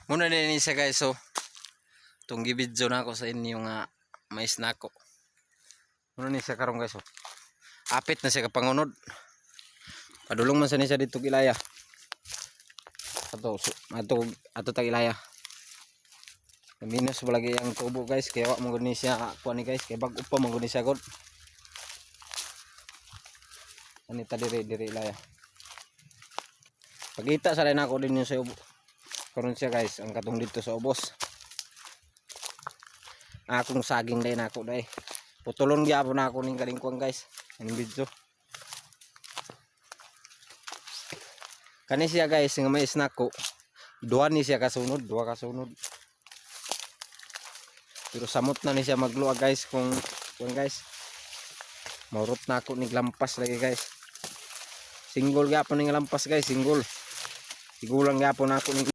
Muna din ni siya guys, so itong gibidyo na ako sa inyo nga mais na ako. Muna ni siya karon guys, so apit na siya kapangunod. Padulong man sa ni siya dito gilaya. Ato tag ilaya. Minus balagi ang tubo guys, kaya wa mo ni siya kuan ni guys, kay bag-o pa mo ni siya god. Anita diri ilaya. Pagita sa rin ako din yung sa ubo. Karon siya guys, ang katong dito sa ubos. Akong saging din ako dai. Putulon gyapon ako ning kalingkuang guys. Ang video. Kani siya guys, nga mais nako. Duha ni siya kasunod, duha kasunod. Pero samot na ni siya magluwa guys kung guys. Maurot na ako ning lampas lagi guys. Single gyapon ning lampas guys, single. Sigulang gyapon ako ning